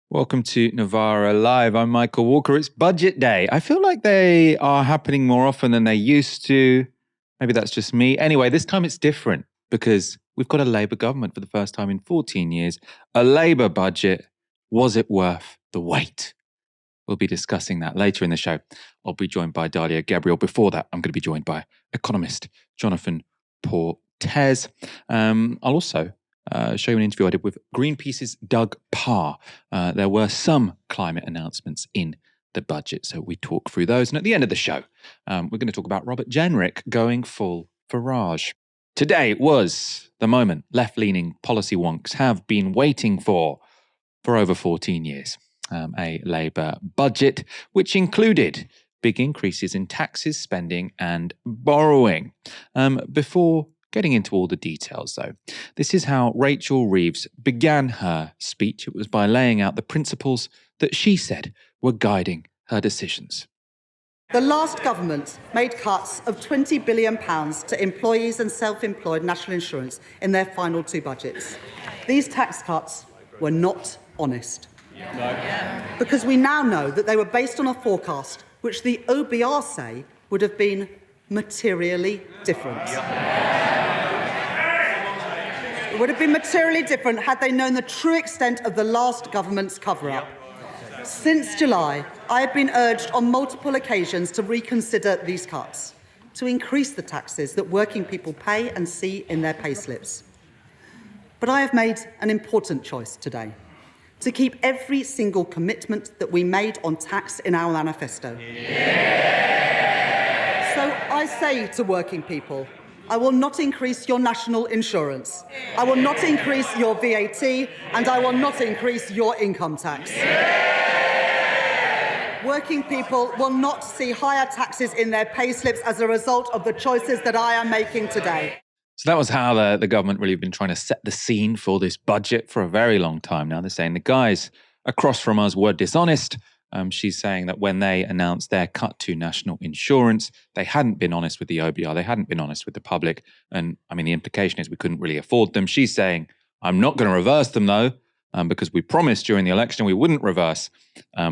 Welcome to Novara Live. I'm Michael Walker. It's budget day. I feel like they are happening more often than they used to. Maybe that's just me. Anyway, this time it's different because we've got a Labour government for the first time in 14 years. A Labour budget. Was it worth the wait? We'll be discussing that later in the show. I'll be joined by Dalia, Gebrial. Before that, I'm going to be joined by economist Jonathan Portes. I'll also show you an interview I did with Greenpeace's Doug Parr. There were some climate announcements in the budget, so we talk through those. And at the end of the show, we're going to talk about Robert Jenrick going full Farage. Today was the moment left-leaning policy wonks have been waiting for over 14 years. A Labour budget, which included big increases in taxes, spending and borrowing. Before getting into all the details, though, this is how Rachel Reeves began her speech. It was by laying out the principles that she said were guiding her decisions. The last government made cuts of £20 billion to employees and self-employed national insurance in their final two budgets. These tax cuts were not honest. Because we now know that they were based on a forecast which the OBR say would have been materially different. It would have been materially different had they known the true extent of the last government's cover-up. Since July, I have been urged on multiple occasions to reconsider these cuts, to increase the taxes that working people pay and see in their payslips. But I have made an important choice today: to keep every single commitment that we made on tax in our manifesto. So I say to working people, I will not increase your national insurance, I will not increase your VAT, and I will not increase your income tax. Working people will not see higher taxes in their payslips as a result of the choices that I am making today. So that was how the government really been trying to set the scene for this budget for a very long time now. They're saying the guys across from us were dishonest. She's saying that when they announced their cut to national insurance, they hadn't been honest with the OBR, they hadn't been honest with the public. And I mean, the implication is we couldn't really afford them. She's saying, I'm not going to reverse them though, because we promised during the election we wouldn't reverse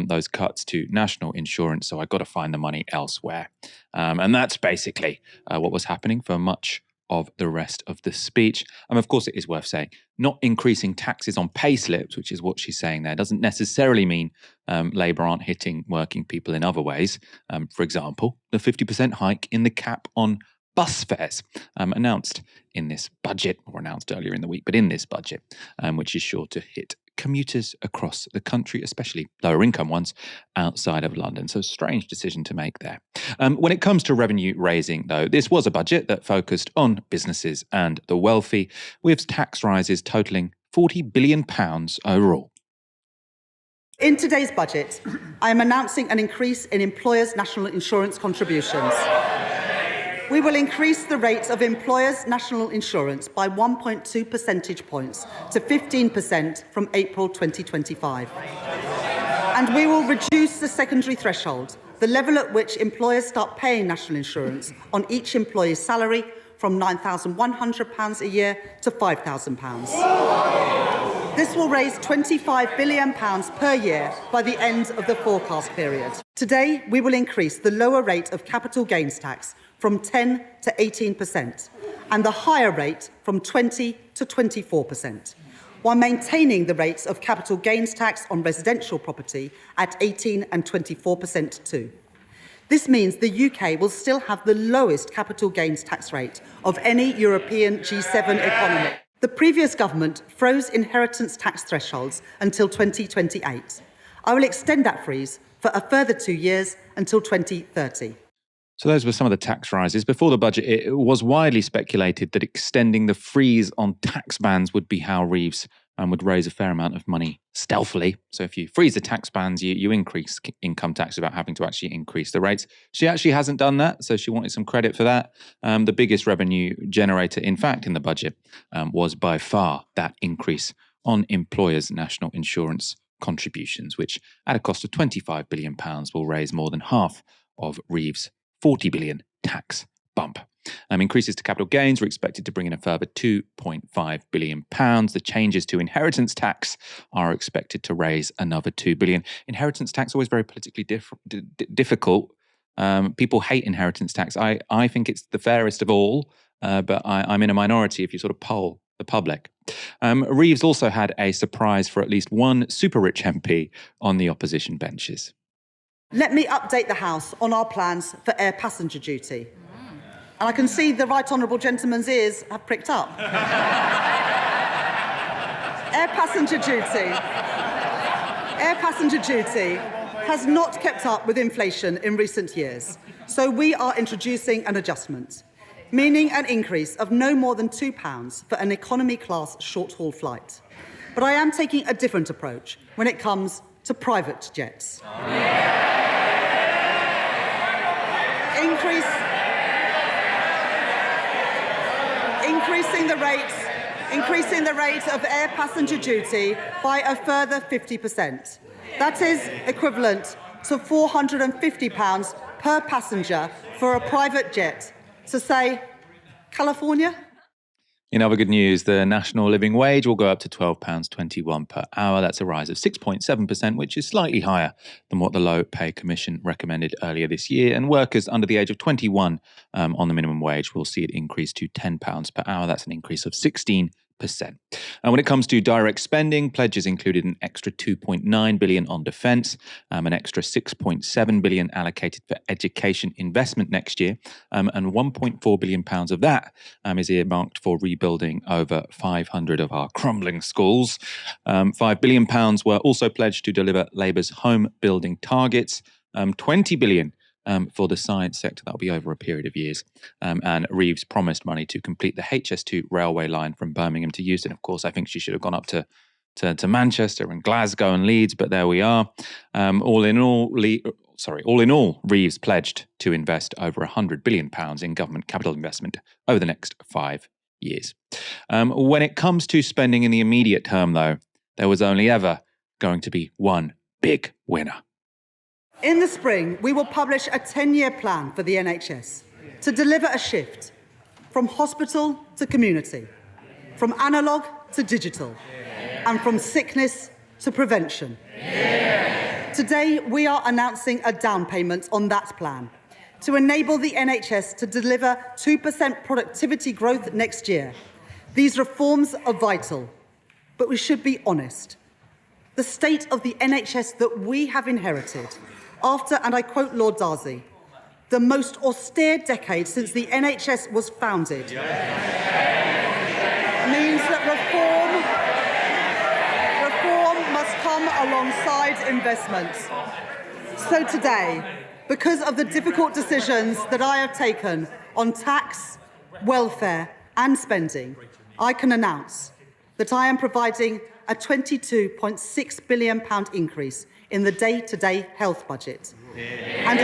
those cuts to national insurance. So I got to find the money elsewhere. And that's basically what was happening for much of the rest of the speech. Of course, it is worth saying, not increasing taxes on pay slips, which is what she's saying there, doesn't necessarily mean Labour aren't hitting working people in other ways. For example, the 50% hike in the cap on bus fares, announced in this budget, or announced earlier in the week, but in this budget, which is sure to hit commuters across the country, especially lower income ones outside of London. So strange decision to make there. When it comes to revenue raising, though, this was a budget that focused on businesses and the wealthy, with tax rises totalling £40 billion overall. In today's budget, I am announcing an increase in employers' national insurance contributions. We will increase the rate of employers' national insurance by 1.2 percentage points to 15% from April 2025. And we will reduce the secondary threshold, the level at which employers start paying national insurance on each employee's salary, from £9,100 a year to £5,000. This will raise £25 billion per year by the end of the forecast period. Today, we will increase the lower rate of capital gains tax from 10 to 18%, and the higher rate from 20 to 24%, while maintaining the rates of capital gains tax on residential property at 18 and 24% too. This means the UK will still have the lowest capital gains tax rate of any European G7 economy. The previous government froze inheritance tax thresholds until 2028. I will extend that freeze for a further 2 years until 2030. So those were some of the tax rises. Before the budget, it was widely speculated that extending the freeze on tax bans would be how Reeves would raise a fair amount of money stealthily. So if you freeze the tax bans, you increase income tax without having to actually increase the rates. She actually hasn't done that, so she wanted some credit for that. The biggest revenue generator, in fact, in the budget was by far that increase on employers' national insurance contributions, which at a cost of £25 billion will raise more than half of Reeves' £40 billion tax bump. Increases to capital gains are expected to bring in a further £2.5 billion. The changes to inheritance tax are expected to raise another £2 billion. Inheritance tax always very politically difficult. People hate inheritance tax. I think it's the fairest of all, but I'm in a minority if you sort of poll the public. Reeves also had a surprise for at least one super-rich MP on the opposition benches. Let me update the House on our plans for air passenger duty. And I can see the right honourable gentleman's ears have pricked up. Air passenger duty has not kept up with inflation in recent years, so we are introducing an adjustment, meaning an increase of no more than £2 for an economy-class short-haul flight. But I am taking a different approach when it comes to private jets. Increasing the rate of air passenger duty by a further 50%. That is equivalent to £450 per passenger for a private jet to, say, California. In other good news, the national living wage will go up to £12.21 per hour. That's a rise of 6.7%, which is slightly higher than what the Low Pay Commission recommended earlier this year. And workers under the age of 21 on the minimum wage will see it increase to £10 per hour. That's an increase of 16%. And when it comes to direct spending, pledges included an extra £2.9 billion on defence, an extra £6.7 billion allocated for education investment next year, and £1.4 billion of that is earmarked for rebuilding over 500 of our crumbling schools. £5 billion were also pledged to deliver Labour's home building targets, £20 billion for the science sector. That'll be over a period of years. And Reeves promised money to complete the HS2 railway line from Birmingham to Euston. Of course, I think she should have gone up to Manchester and Glasgow and Leeds, but there we are. All in all, Reeves pledged to invest over £100 billion in government capital investment over the next 5 years. When it comes to spending in the immediate term, though, there was only ever going to be one big winner. In the spring, we will publish a 10-year plan for the NHS to deliver a shift from hospital to community, from analogue to digital, and from sickness to prevention. Today, we are announcing a down payment on that plan to enable the NHS to deliver 2% productivity growth next year. These reforms are vital, but we should be honest. The state of the NHS that we have inherited after, and I quote Lord Darcy, the most austere decade since the NHS was founded, means that reform must come alongside investments. So today, because of the difficult decisions that I have taken on tax, welfare and spending, I can announce that I am providing a £22.6 billion increase in the day-to-day health budget and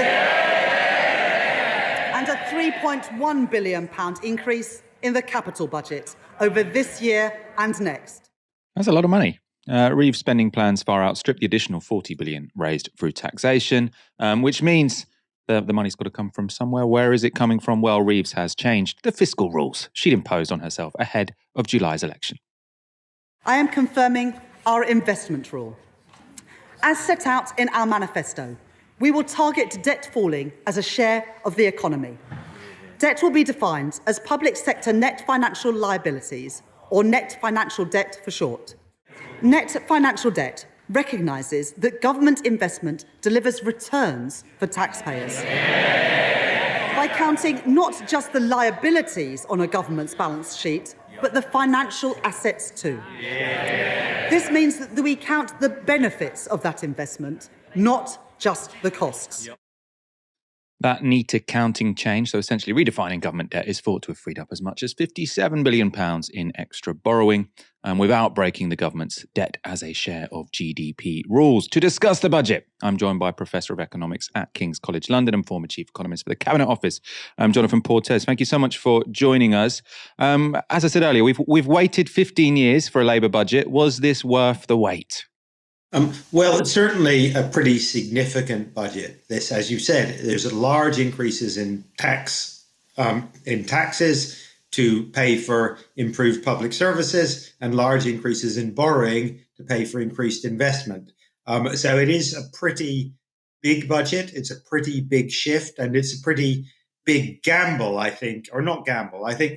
a £3.1 billion increase in the capital budget over this year and next. That's a lot of money. Reeves' spending plans far outstrip the additional £40 billion raised through taxation, which means the money's got to come from somewhere. Where is it coming from? Well, Reeves has changed the fiscal rules she'd imposed on herself ahead of July's election. I am confirming our investment rule. As set out in our manifesto, we will target debt falling as a share of the economy. Debt will be defined as public sector net financial liabilities, or net financial debt for short. Net financial debt recognises that government investment delivers returns for taxpayers. By counting not just the liabilities on a government's balance sheet, but the financial assets too. This means that we count the benefits of that investment, not just the costs. That neat accounting change, so essentially redefining government debt, is thought to have freed up as much as £57 billion in extra borrowing, without breaking the government's debt as a share of GDP rules. To discuss the budget, I'm joined by Professor of Economics at King's College London and former Chief Economist for the Cabinet Office, Jonathan Portes. Thank you so much for joining us. As I said earlier, we've waited 15 years for a Labour budget. Was this worth the wait? Well, it's certainly a pretty significant budget. This, as you said, there's large increases in tax in taxes to pay for improved public services and large increases in borrowing to pay for increased investment. So it is a pretty big budget. It's a pretty big shift, and it's a pretty big gamble, I think, or not gamble. I think,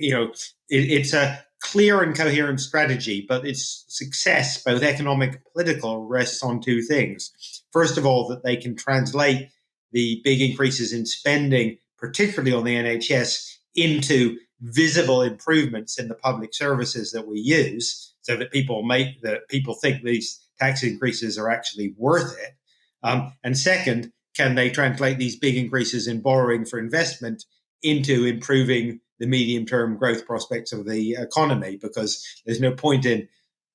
it's a clear and coherent strategy, but its success, both economic and political, rests on two things. First of all, that they can translate the big increases in spending, particularly on the NHS, into visible improvements in the public services that we use, so that people think these tax increases are actually worth it. And second, can they translate these big increases in borrowing for investment into improving the medium-term growth prospects of the economy? Because there's no point in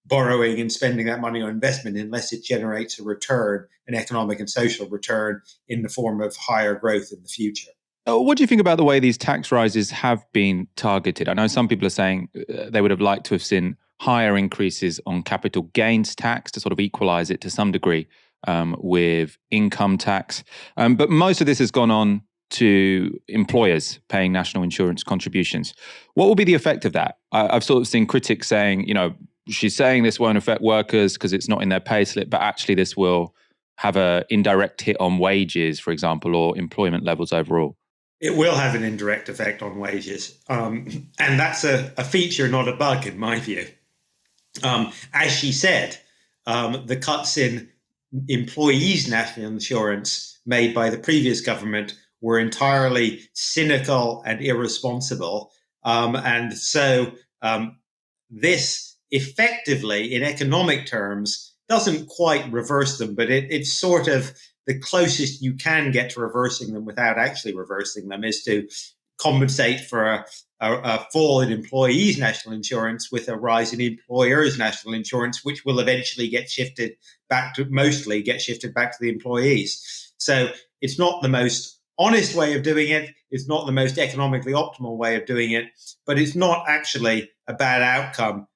borrowing and spending that money on investment unless it generates a return, an economic and social return in the form of higher growth in the future. What do you think about the way these tax rises have been targeted? I know some people are saying they would have liked to have seen higher increases on capital gains tax to sort of equalize it to some degree with income tax. But most of this has gone on to employers paying national insurance contributions. What will be the effect of that? I've sort of seen critics saying, she's saying this won't affect workers because it's not in their pay slip, but actually this will have an indirect hit on wages, for example, or employment levels overall. It will have an indirect effect on wages. And that's a feature, not a bug, in my view. As she said, the cuts in employees' national insurance made by the previous government were entirely cynical and irresponsible. And so this effectively, in economic terms, doesn't quite reverse them, but it's sort of the closest you can get to reversing them without actually reversing them is to compensate for a fall in employees' national insurance with a rise in employers' national insurance, which will eventually mostly get shifted back to the employees. So it's not the most honest way of doing it. It's not the most economically optimal way of doing it, but it's not actually a bad outcome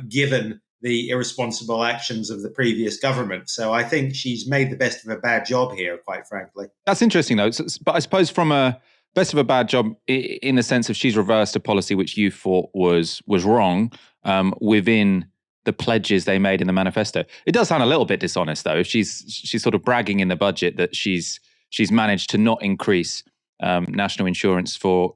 given the irresponsible actions of the previous government. So I think she's made the best of a bad job here, quite frankly. That's interesting, though. But I suppose from a best of a bad job, in the sense of she's reversed a policy which you thought was wrong within the pledges they made in the manifesto. It does sound a little bit dishonest, though, if she's sort of bragging in the budget that she's managed to not increase national insurance for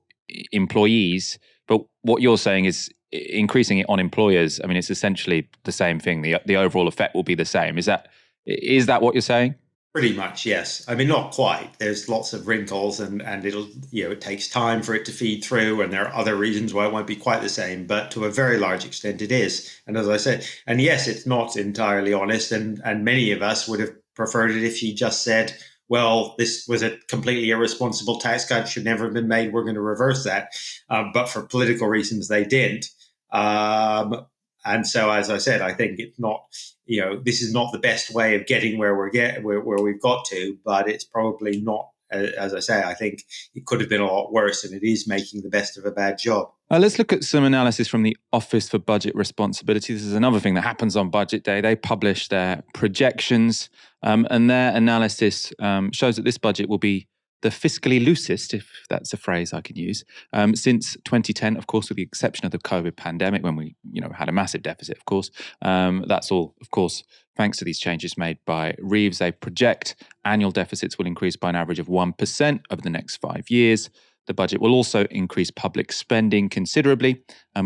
employees. But what you're saying is increasing it on employers. I mean, it's essentially the same thing. The overall effect will be the same. Is that what you're saying? Pretty much, yes. I mean, not quite. There's lots of wrinkles, and it'll it takes time for it to feed through, and there are other reasons why it won't be quite the same. But to a very large extent, it is. And as I said, and yes, it's not entirely honest, and many of us would have preferred it if she just said, well, this was a completely irresponsible tax cut, should never have been made, we're going to reverse that. But for political reasons, they didn't. And so, as I said, I think it's not, this is not the best way of getting where we've got to, but it's probably not, as I say, I think it could have been a lot worse, and it is making the best of a bad job. Let's look at some analysis from the Office for Budget Responsibility. This is another thing that happens on Budget Day. They publish their projections, and their analysis shows that this budget will be the fiscally loosest, if that's a phrase I can use, since 2010, of course, with the exception of the COVID pandemic, when we, had a massive deficit, of course. That's all, of course, thanks to these changes made by Reeves. They project annual deficits will increase by an average of 1% over the next 5 years. The budget will also increase public spending considerably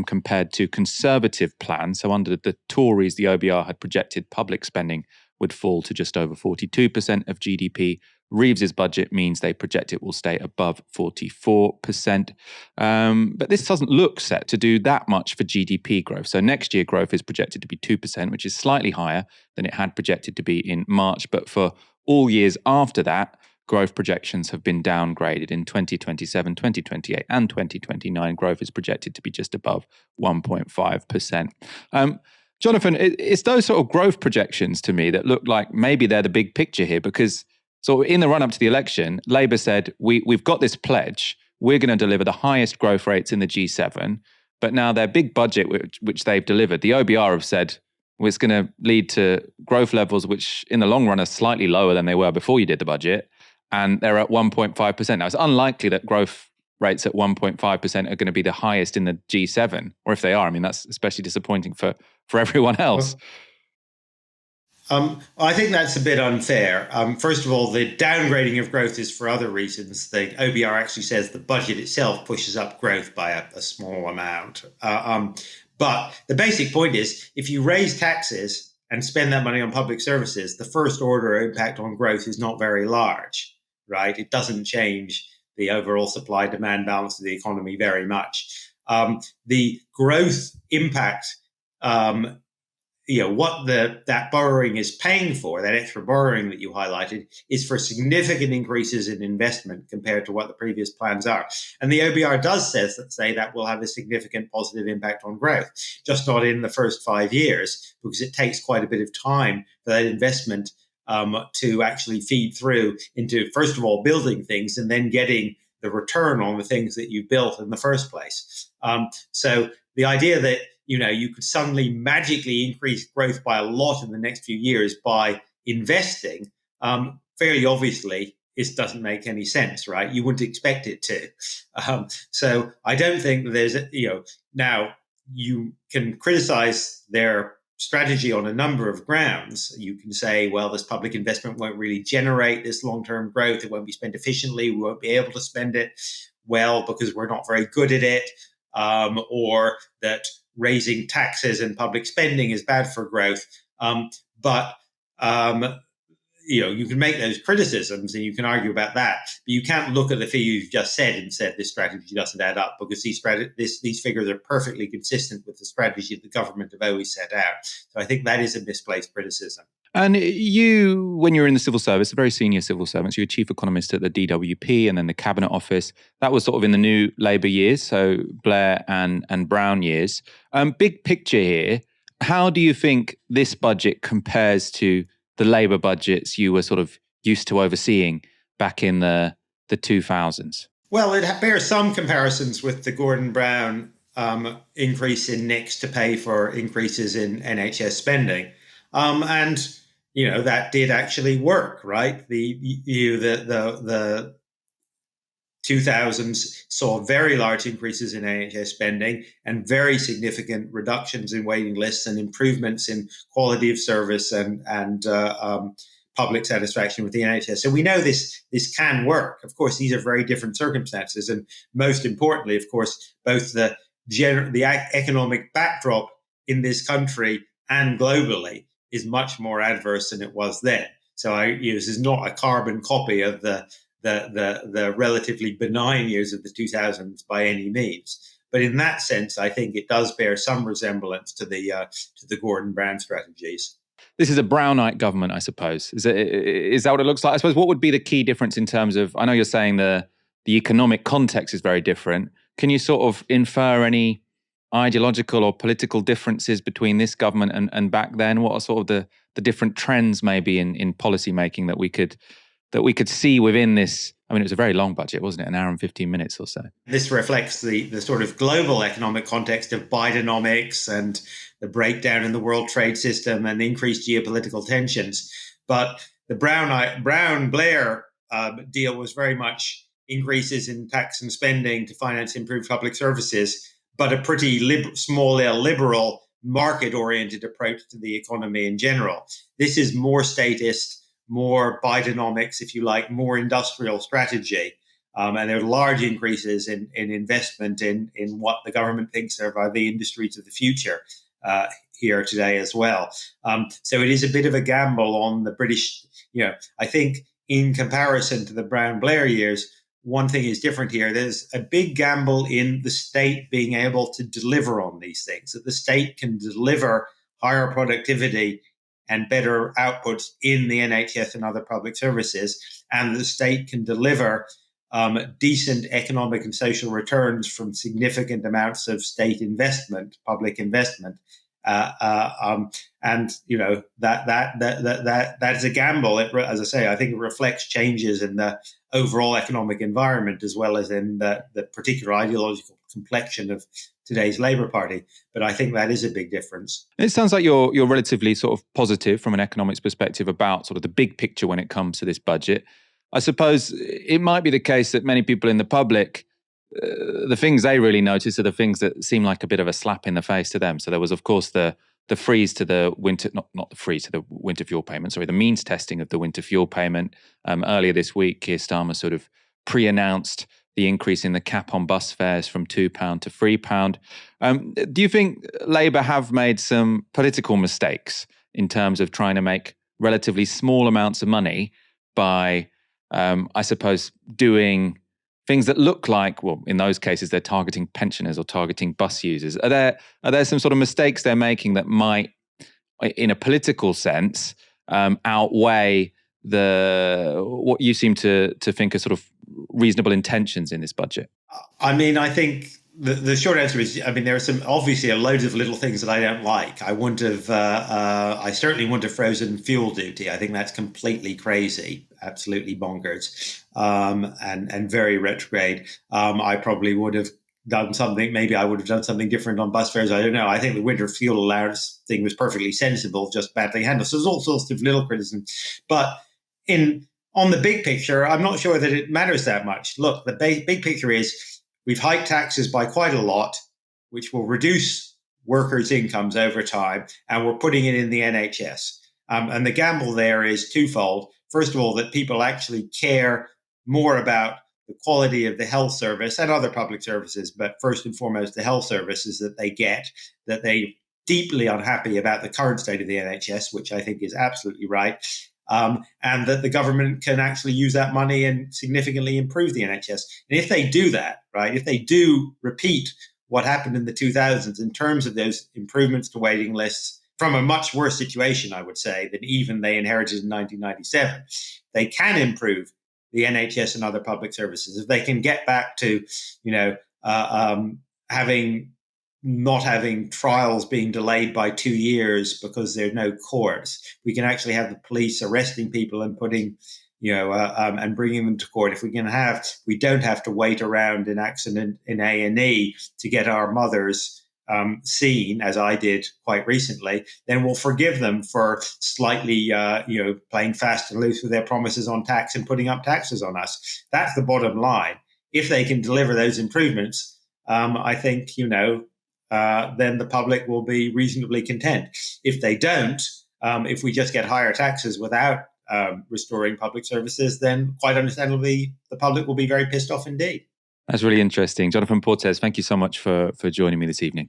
compared to Conservative plans. So under the Tories, the OBR had projected public spending would fall to just over 42% of GDP. Reeves's budget means they project it will stay above 44%. But this doesn't look set to do that much for GDP growth. So next year growth is projected to be 2%, which is slightly higher than it had projected to be in March. But for all years after that, growth projections have been downgraded. In 2027, 2028 and 2029, growth is projected to be just above 1.5%. Jonathan, it's those sort of growth projections to me that look like maybe they're the big picture here, because so in the run-up to the election, Labour said, we've got this pledge, we're going to deliver the highest growth rates in the G7, but now their big budget, which they've delivered, the OBR have said, well, it's going to lead to growth levels which in the long run are slightly lower than they were before you did the budget, and they're at 1.5%. Now, it's unlikely that growth rates at 1.5% are going to be the highest in the G7, or if they are, I mean, that's especially disappointing for everyone else. I think that's a bit unfair. First of all, the downgrading of growth is for other reasons. The OBR actually says the budget itself pushes up growth by a small amount. But the basic point is, if you raise taxes and spend that money on public services, the first order impact on growth is not very large, right? It doesn't change the overall supply-demand balance of the economy very much. The growth impact, what that borrowing is paying for, that extra borrowing that you highlighted, is for significant increases in investment compared to what the previous plans are. And the OBR does say that will have a significant positive impact on growth, just not in the first 5 years, because it takes quite a bit of time for that investment to actually feed through into, first of all, building things and then getting the return on the things that you built in the first place. So the idea that you could suddenly magically increase growth by a lot in the next few years by investing, fairly obviously, it doesn't make any sense, right? You wouldn't expect it to. So I don't think that there's, now you can criticize their strategy on a number of grounds. You can say, well, this public investment won't really generate this long-term growth. It won't be spent efficiently. We won't be able to spend it well because we're not very good at it, or that raising taxes and public spending is bad for growth. But you can make those criticisms and you can argue about that. But you can't look at the figure you've just said and said this strategy doesn't add up, because these figures are perfectly consistent with the strategy the government have always set out. So I think that is a misplaced criticism. And you, when you were in the civil service, a very senior civil servant, you were chief economist at the DWP and then the Cabinet Office. That was sort of in the new Labour years, so Blair and Brown years. Big picture here, how do you think this budget compares to the Labour budgets you were sort of used to overseeing back in the 2000s? Well, it bears some comparisons with the Gordon Brown increase in NICs to pay for increases in NHS spending. And that did actually work, right? The 2000s saw very large increases in NHS spending and very significant reductions in waiting lists and improvements in quality of service and public satisfaction with the NHS. So we know this can work. Of course, these are very different circumstances, and most importantly, of course, both the economic backdrop in this country and globally is much more adverse than it was then. So this is not a carbon copy of the relatively benign years of the 2000s by any means. But in that sense, I think it does bear some resemblance to the Gordon Brown strategies. This is a Brownite government, I suppose. Is that what it looks like? I suppose what would be the key difference in terms of, I know you're saying the economic context is very different. Can you sort of infer any ideological or political differences between this government and back then? What are sort of the different trends maybe in policy making that we could see within this? I mean, it was a very long budget, wasn't it? An hour and 15 minutes or so. This reflects the sort of global economic context of Bidenomics and the breakdown in the world trade system and increased geopolitical tensions. But the Brown-Blair deal was very much increases in tax and spending to finance improved public services, but a pretty small L liberal, market-oriented approach to the economy in general. This is more statist, more Bidenomics, if you like, more industrial strategy. And there are large increases in investment in what the government thinks are the industries of the future here today as well. So it is a bit of a gamble on the British. I think in comparison to the Brown-Blair years, one thing is different here. There's a big gamble in the state being able to deliver on these things, that the state can deliver higher productivity and better outputs in the NHS and other public services, and the state can deliver decent economic and social returns from significant amounts of state investment, public investment. And that's a gamble. As I say, I think it reflects changes in the overall economic environment as well as in the particular ideological complexion of today's Labour Party. But I think that is a big difference. It sounds like you're relatively sort of positive from an economics perspective about sort of the big picture when it comes to this budget. I suppose it might be the case that many people in the public the things they really notice are the things that seem like a bit of a slap in the face to them. So there was, of course, the freeze to the winter, not the freeze to the winter fuel payment, sorry, the means testing of the winter fuel payment. Earlier this week, Keir Starmer sort of pre-announced the increase in the cap on bus fares from £2 to £3. Do you think Labour have made some political mistakes in terms of trying to make relatively small amounts of money by, I suppose, doing things that look like, well, in those cases, they're targeting pensioners or targeting bus users? Are there some sort of mistakes they're making that might, in a political sense, outweigh what you seem to think are sort of reasonable intentions in this budget? I mean, I think the short answer is, I mean, there are obviously a load of little things that I don't like. I certainly wouldn't have frozen fuel duty. I think that's completely crazy, absolutely bonkers, and very retrograde. I probably would have done something. Maybe I would have done something different on bus fares. I don't know. I think the winter fuel allowance thing was perfectly sensible, just badly handled. So there's all sorts of little criticism, but on the big picture, I'm not sure that it matters that much. Look, the big picture is we've hiked taxes by quite a lot, which will reduce workers' incomes over time, and we're putting it in the NHS. And the gamble there is twofold. First of all, that people actually care more about the quality of the health service and other public services, but first and foremost, the health services that they get, that they're deeply unhappy about the current state of the NHS, which I think is absolutely right. And that the government can actually use that money and significantly improve the NHS. And if they do that, right, if they do repeat what happened in the 2000s in terms of those improvements to waiting lists from a much worse situation, I would say, than even they inherited in 1997, they can improve the NHS and other public services. If they can get back to, not having trials being delayed by 2 years because there's no courts. We can actually have the police arresting people and putting, and bringing them to court. If we don't have to wait around in accident in A&E to get our mothers seen, as I did quite recently, then we'll forgive them for slightly, playing fast and loose with their promises on tax and putting up taxes on us. That's the bottom line. If they can deliver those improvements, I think, then the public will be reasonably content. If they don't, if we just get higher taxes without restoring public services, then quite understandably, the public will be very pissed off indeed. That's really interesting. Jonathan Portes, thank you so much for joining me this evening.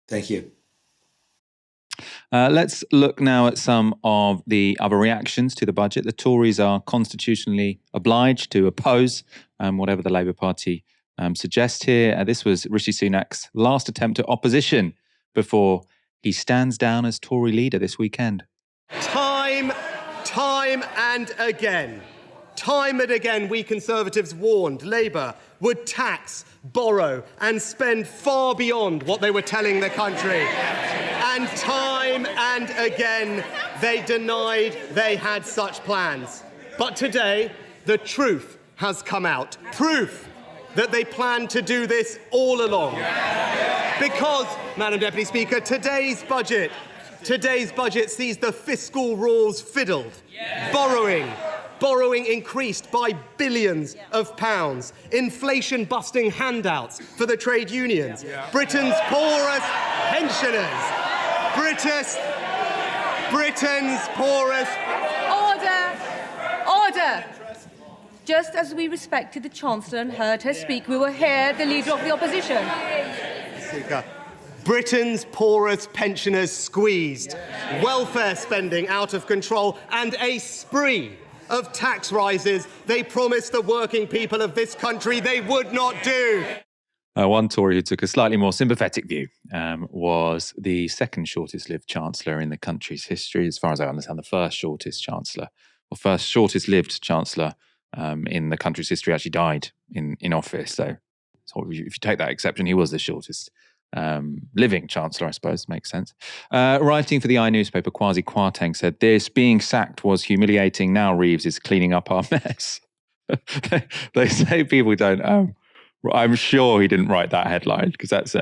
Thank you. Let's look now at some of the other reactions to the budget. The Tories are constitutionally obliged to oppose whatever the Labour Party suggests here. This was Rishi Sunak's last attempt at opposition before he stands down as Tory leader this weekend. Time and again, we Conservatives warned Labour would tax, borrow and spend far beyond what they were telling the country. And time and again, they denied they had such plans. But today, the truth has come out. Proof that they planned to do this all along. Because, Madam Deputy Speaker, today's budget sees the fiscal rules fiddled. Borrowing increased by billions of pounds. Inflation-busting handouts for the trade unions. Britain's poorest pensioners. Britain's poorest... Order! Just as we respected the Chancellor and heard her speak, we will hear the Leader of the Opposition. Speaker, Britain's poorest pensioners squeezed, welfare spending out of control, and a spree of tax rises they promised the working people of this country they would not do. One Tory who took a slightly more sympathetic view was the second shortest-lived Chancellor in the country's history. As far as I understand, the first shortest-lived Chancellor in the country's history actually died in office. So if you take that exception, he was the shortest living Chancellor, I suppose. Makes sense. Writing for the newspaper, Kwasi Kwarteng said, "This being sacked was humiliating. Now Reeves is cleaning up our mess." They say people don't... I'm sure he didn't write that headline because that's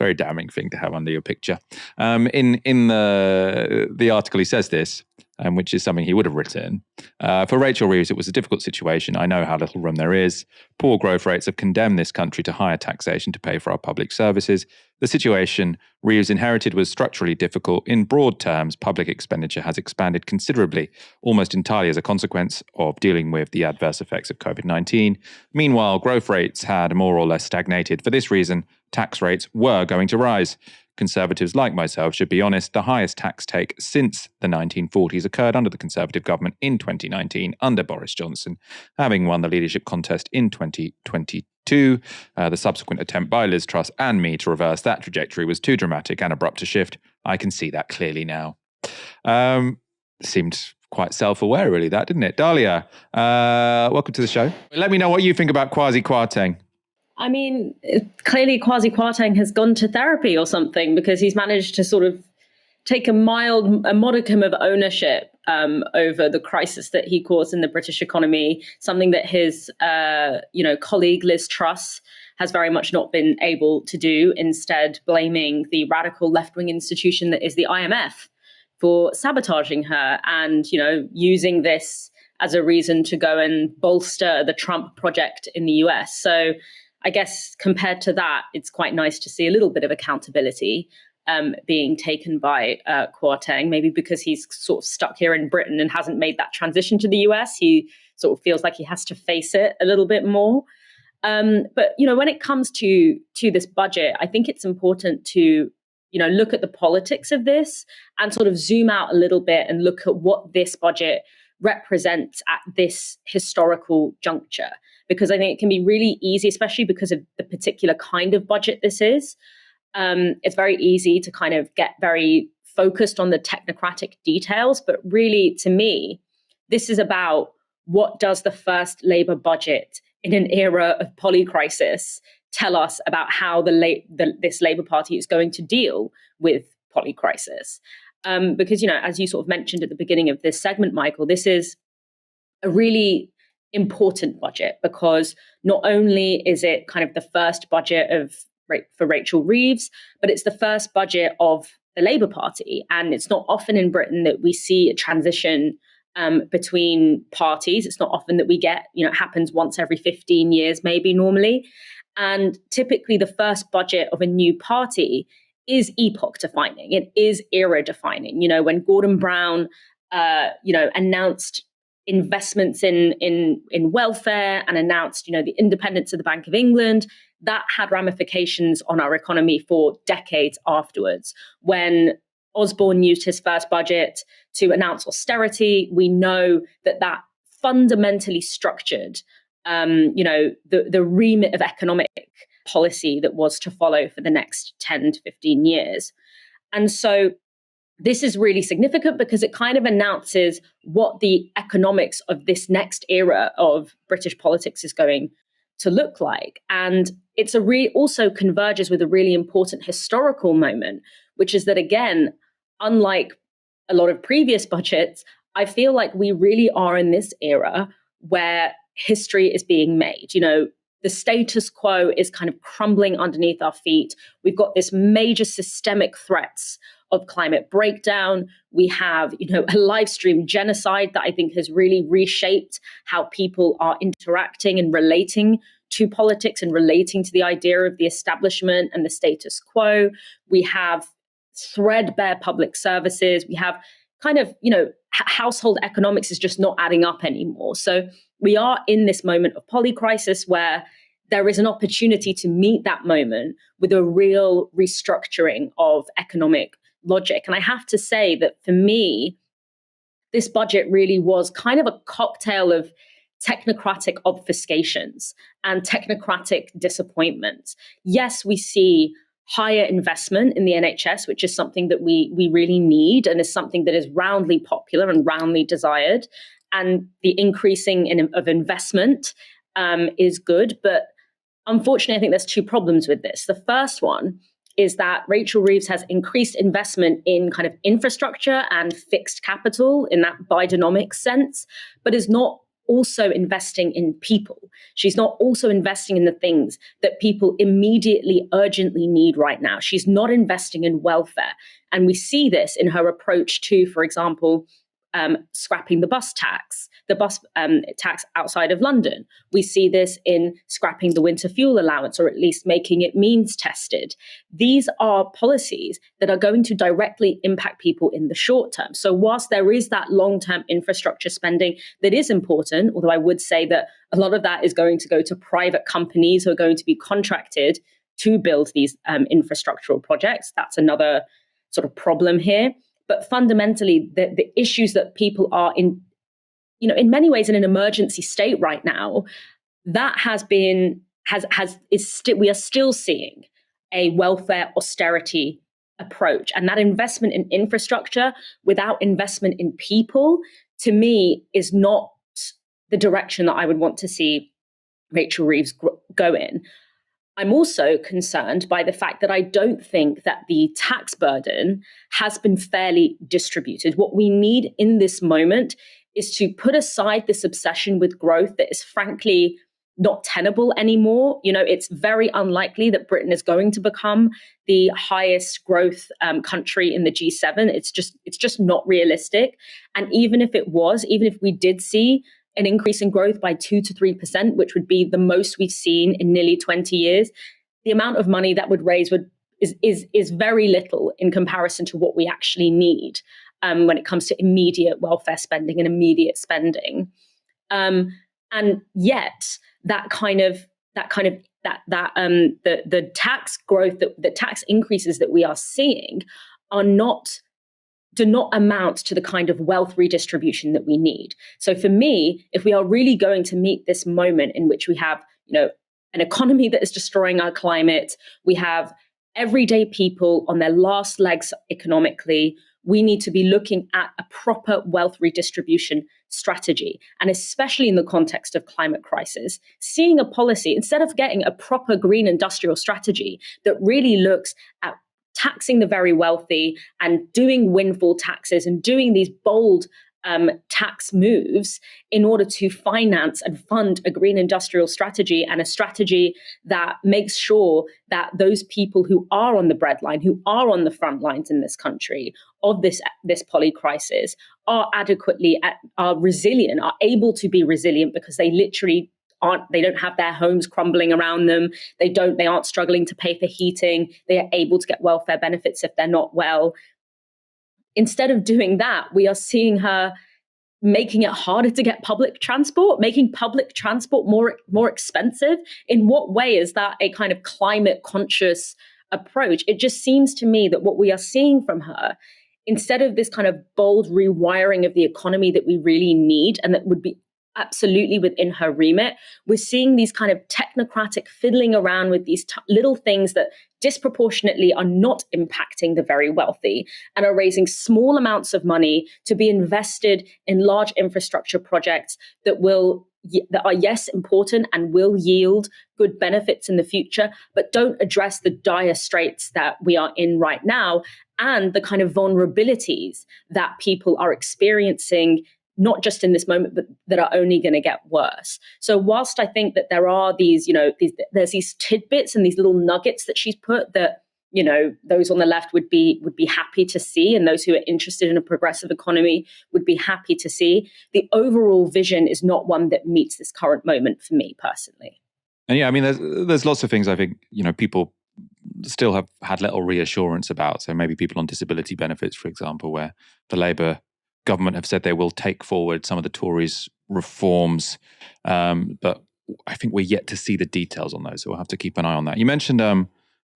Very damning thing to have under your picture. In the article, he says this, which is something he would have written. For Rachel Reeves, it was a difficult situation. I know how little room there is. Poor growth rates have condemned this country to higher taxation to pay for our public services. The situation Reeves inherited was structurally difficult. In broad terms, public expenditure has expanded considerably, almost entirely as a consequence of dealing with the adverse effects of COVID-19. Meanwhile, growth rates had more or less stagnated. For this reason, tax rates were going to rise. Conservatives like myself should be honest, the highest tax take since the 1940s occurred under the Conservative government in 2019 under Boris Johnson, having won the leadership contest in 2022. The subsequent attempt by Liz Truss and me to reverse that trajectory was too dramatic and abrupt a shift. I can see that clearly now. Seemed quite self-aware, really, that, didn't it? Dalia, welcome to the show. Let me know what you think about Kwasi Kwarteng. I mean, clearly Kwasi Kwarteng has gone to therapy or something, because he's managed to sort of take a modicum of ownership over the crisis that he caused in the British economy, something that his colleague Liz Truss has very much not been able to do, instead blaming the radical left-wing institution that is the IMF for sabotaging her and, using this as a reason to go and bolster the Trump project in the US. So I guess compared to that, it's quite nice to see a little bit of accountability being taken by Kwarteng, maybe because he's sort of stuck here in Britain and hasn't made that transition to the US. He sort of feels like he has to face it a little bit more. But, when it comes to this budget, I think it's important to, look at the politics of this and sort of zoom out a little bit and look at what this budget represents at this historical juncture. Because I think it can be really easy, especially because of the particular kind of budget this is. It's very easy to kind of get very focused on the technocratic details. But really, to me, this is about what does the first Labour budget in an era of polycrisis tell us about how this Labour Party is going to deal with polycrisis. Because, as you sort of mentioned at the beginning of this segment, Michael, this is a really important budget, because not only is it kind of the first budget for Rachel Reeves, but it's the first budget of the Labour Party. And it's not often in Britain that we see a transition between parties. It's not often that we get, it happens once every 15 years, maybe normally. And typically the first budget of a new party is epoch defining. It is era defining. When Gordon Brown, announced investments in welfare and announced, the independence of the Bank of England, that had ramifications on our economy for decades afterwards. When Osborne used his first budget to announce austerity, we know that fundamentally structured, the remit of economic policy that was to follow for the next 10 to 15 years. And so this is really significant because it kind of announces what the economics of this next era of British politics is going to look like. And it's also converges with a really important historical moment, which is that, again, unlike a lot of previous budgets, I feel like we really are in this era where history is being made. The status quo is kind of crumbling underneath our feet. We've got this major systemic threats of climate breakdown. We have, a live stream genocide that I think has really reshaped how people are interacting and relating to politics and relating to the idea of the establishment and the status quo. We have threadbare public services. We have kind of, household economics is just not adding up anymore. So we are in this moment of polycrisis where there is an opportunity to meet that moment with a real restructuring of economic logic. And I have to say that for me, this budget really was kind of a cocktail of technocratic obfuscations and technocratic disappointments. Yes, we see higher investment in the NHS, which is something that we really need and is something that is roundly popular and roundly desired. And the increasing of investment is good. But unfortunately, I think there's two problems with this. The first one is that Rachel Reeves has increased investment in kind of infrastructure and fixed capital in that Bidenomics sense, but is not also investing in people. She's not also investing in the things that people immediately, urgently need right now. She's not investing in welfare. And we see this in her approach to, for example, scrapping the bus tax outside of London. We see this in scrapping the winter fuel allowance, or at least making it means tested. These are policies that are going to directly impact people in the short term. So whilst there is that long-term infrastructure spending that is important, although I would say that a lot of that is going to go to private companies who are going to be contracted to build these infrastructural projects, that's another sort of problem here. But fundamentally, the issues that people are in many ways in an emergency state right now, that we are still seeing a welfare austerity approach. And that investment in infrastructure without investment in people, to me, is not the direction that I would want to see Rachel Reeves go in. I'm also concerned by the fact that I don't think that the tax burden has been fairly distributed. What we need in this moment is to put aside this obsession with growth that is frankly not tenable anymore. It's very unlikely that Britain is going to become the highest growth country in the G7. It's just not realistic. And even if we did see an increase in growth by 2 to 3%, which would be the most we've seen in nearly 20 years, the amount of money that would raise is very little in comparison to what we actually need when it comes to immediate welfare spending and immediate spending. And yet, the tax growth, the tax increases that we are seeing do not amount to the kind of wealth redistribution that we need. So for me, if we are really going to meet this moment in which we have, an economy that is destroying our climate, we have everyday people on their last legs economically, we need to be looking at a proper wealth redistribution strategy. And especially in the context of climate crisis, seeing a policy, instead of getting a proper green industrial strategy that really looks at taxing the very wealthy and doing windfall taxes and doing these bold tax moves in order to finance and fund a green industrial strategy, and a strategy that makes sure that those people who are on the breadline, who are on the front lines in this country of this poly crisis, are resilient, are able to be resilient, because they literally they don't have their homes crumbling around them. They aren't struggling to pay for heating. They are able to get welfare benefits if they're not well. Instead of doing that, we are seeing her making it harder to get public transport, making public transport more expensive. In what way is that a kind of climate conscious approach? It just seems to me that what we are seeing from her, instead of this kind of bold rewiring of the economy that we really need and that would be absolutely within her remit, we're seeing these kind of technocratic fiddling around with these little things that disproportionately are not impacting the very wealthy and are raising small amounts of money to be invested in large infrastructure projects that are, yes, important and will yield good benefits in the future, but don't address the dire straits that we are in right now and the kind of vulnerabilities that people are experiencing, not just in this moment, but that are only going to get worse. So whilst I think that there are there's these tidbits and these little nuggets that she's put that, those on the left would be happy to see, and those who are interested in a progressive economy would be happy to see, the overall vision is not one that meets this current moment for me personally. And yeah, I mean, there's lots of things I think, people still have had little reassurance about. So maybe people on disability benefits, for example, where the Labour government have said they will take forward some of the Tories' reforms, but I think we're yet to see the details on those, so we'll have to keep an eye on that. You mentioned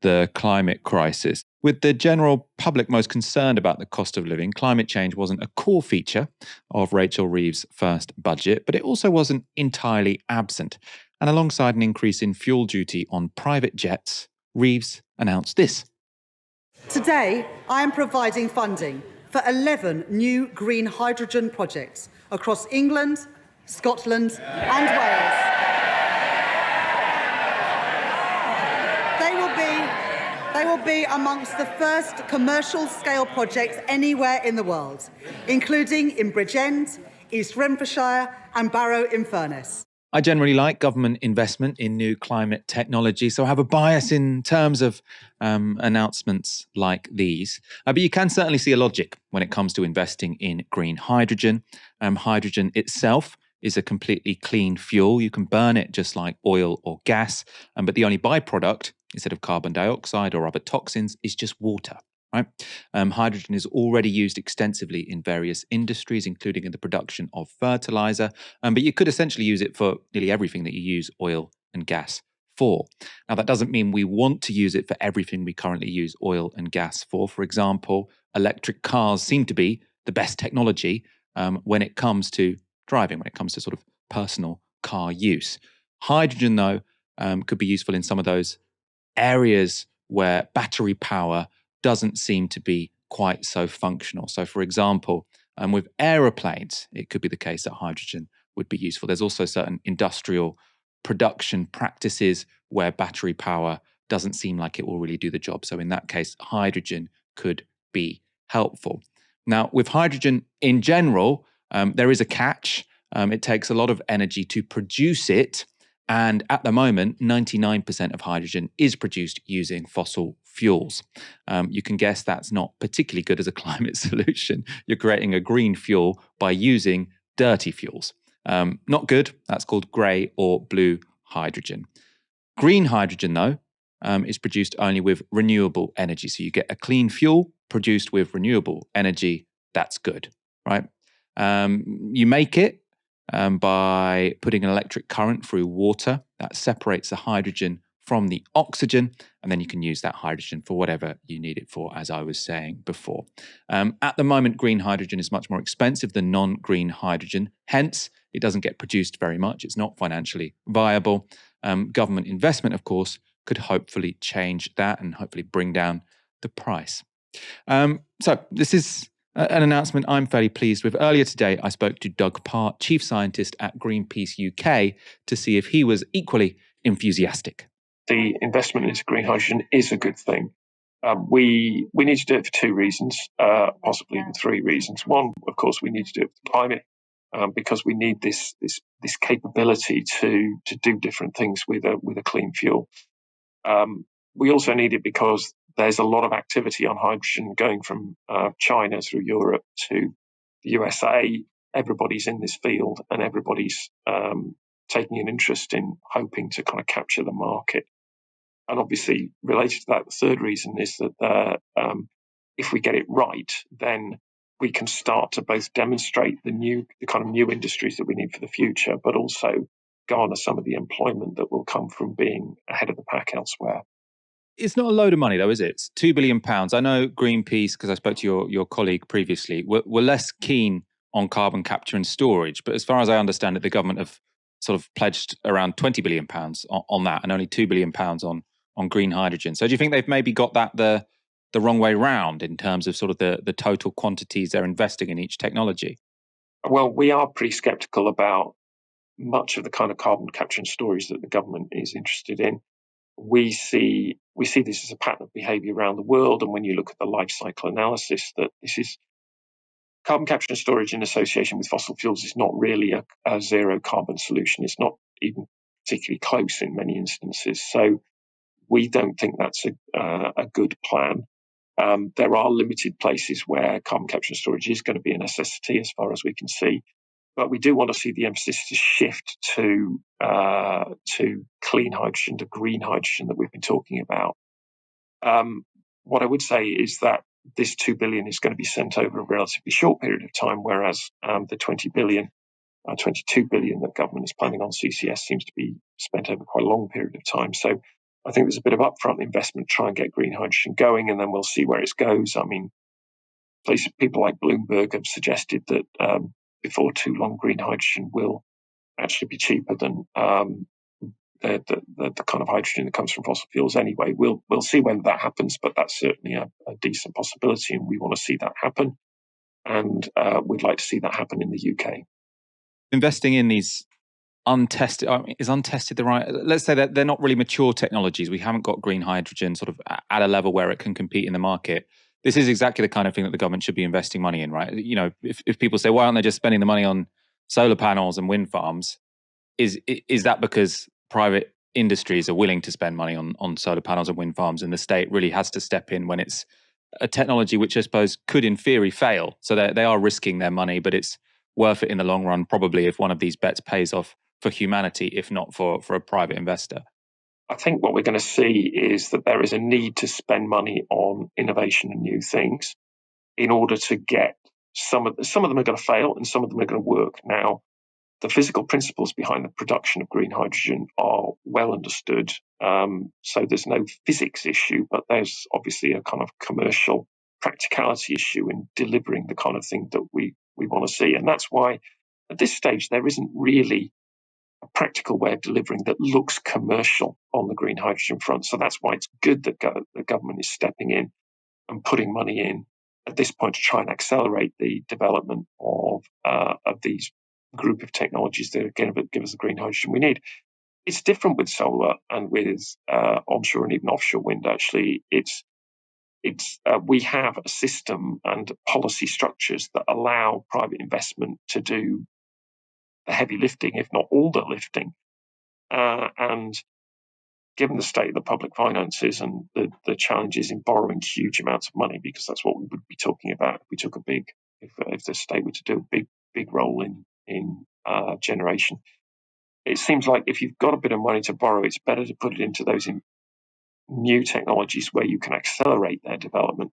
the climate crisis. With the general public most concerned about the cost of living, climate change wasn't a core feature of Rachel Reeves' first budget, but it also wasn't entirely absent. And alongside an increase in fuel duty on private jets, Reeves announced this. Today, I am providing funding for 11 new green hydrogen projects across England, Scotland and Wales. They will be amongst the first commercial-scale projects anywhere in the world, including in Bridgend, East Renfrewshire and Barrow-in-Furness. I generally like government investment in new climate technology, so I have a bias in terms of announcements like these. But you can certainly see a logic when it comes to investing in green hydrogen. Hydrogen itself is a completely clean fuel. You can burn it just like oil or gas, but the only byproduct, instead of carbon dioxide or other toxins, is just water. Right? Hydrogen is already used extensively in various industries, including in the production of fertilizer, but you could essentially use it for nearly everything that you use oil and gas for. Now, that doesn't mean we want to use it for everything we currently use oil and gas for. For example, electric cars seem to be the best technology when it comes to driving, when it comes to sort of personal car use. Hydrogen, though, could be useful in some of those areas where battery power doesn't seem to be quite so functional. So, for example, with aeroplanes, it could be the case that hydrogen would be useful. There's also certain industrial production practices where battery power doesn't seem like it will really do the job. So in that case, hydrogen could be helpful. Now, with hydrogen in general, there is a catch. It takes a lot of energy to produce it. And at the moment, 99% of hydrogen is produced using fossil fuels. You can guess that's not particularly good as a climate solution. You're creating a green fuel by using dirty fuels. Not good. That's called grey or blue hydrogen. Green hydrogen, though, is produced only with renewable energy. So you get a clean fuel produced with renewable energy. That's good, right? You make it by putting an electric current through water that separates the hydrogen from the oxygen, and then you can use that hydrogen for whatever you need it for, as I was saying before. At the moment, green hydrogen is much more expensive than non-green hydrogen. Hence, it doesn't get produced very much. It's not financially viable. Government investment, of course, could hopefully change that and hopefully bring down the price. So this is an announcement I'm fairly pleased with. Earlier today, I spoke to Doug Parr, Chief Scientist at Greenpeace UK, to see if he was equally enthusiastic. The investment into green hydrogen is a good thing. We need to do it for two reasons, possibly even three reasons. One, of course, we need to do it for climate, because we need this capability to do different things with a clean fuel. We also need it because there's a lot of activity on hydrogen going from China through Europe to the USA. Everybody's in this field and everybody's taking an interest in hoping to kind of capture the market. And obviously, related to that, the third reason is that if we get it right, then we can start to both demonstrate the kind of new industries that we need for the future, but also garner some of the employment that will come from being ahead of the pack elsewhere. It's not a load of money, though, is it? It's £2 billion. I know Greenpeace, because I spoke to your colleague previously, were less keen on carbon capture and storage. But as far as I understand it, the government have sort of pledged around £20 billion on that and only £2 billion on green hydrogen. So do you think they've maybe got that the wrong way round in terms of sort of the total quantities they're investing in each technology? Well, we are pretty sceptical about much of the kind of carbon capture and storage that the government is interested in. We see this as a pattern of behaviour around the world, and when you look at the life cycle analysis, that this is carbon capture and storage in association with fossil fuels is not really a zero carbon solution. It's not even particularly close in many instances. So we don't think that's a good plan. There are limited places where carbon capture and storage is going to be a necessity, as far as we can see. But we do want to see the emphasis to shift to clean hydrogen, to green hydrogen that we've been talking about. What I would say is that this $2 billion is going to be sent over a relatively short period of time, whereas the $22 billion that government is planning on CCS seems to be spent over quite a long period of time. So I think there's a bit of upfront investment to try and get green hydrogen going, and then we'll see where it goes. I mean, people like Bloomberg have suggested that before too long, green hydrogen will actually be cheaper than the kind of hydrogen that comes from fossil fuels anyway. We'll see when that happens, but that's certainly a decent possibility, and we want to see that happen. And we'd like to see that happen in the UK. Investing in these untested, is untested the right? Let's say that they're not really mature technologies. We haven't got green hydrogen sort of at a level where it can compete in the market. this is exactly the kind of thing that the government should be investing money in, right? You know, if people say, why aren't they just spending the money on solar panels and wind farms? Is that because private industries are willing to spend money on solar panels and wind farms, and the state really has to step in when it's a technology which I suppose could in theory fail? So they are risking their money, but it's worth it in the long run, probably, if one of these bets pays off for humanity, if not for a private investor. I think what we're going to see is that there is a need to spend money on innovation and new things in order to get some of them are going to fail and some of them are going to work. Now, the physical principles behind the production of green hydrogen are well understood. So there's no physics issue, but there's obviously a kind of commercial practicality issue in delivering the kind of thing that we want to see. And that's why at this stage, there isn't really a practical way of delivering that looks commercial on the green hydrogen front. So that's why it's good that the government is stepping in and putting money in at this point to try and accelerate the development of these group of technologies that are going to give us the green hydrogen we need. It's different with solar and with onshore and even offshore wind. Actually, we have a system and policy structures that allow private investment to do the heavy lifting, if not all the lifting. And given the state of the public finances and the challenges in borrowing huge amounts of money, because that's what we would be talking about if we took if the state were to do a big role in generation. It seems like if you've got a bit of money to borrow, it's better to put it into those new technologies where you can accelerate their development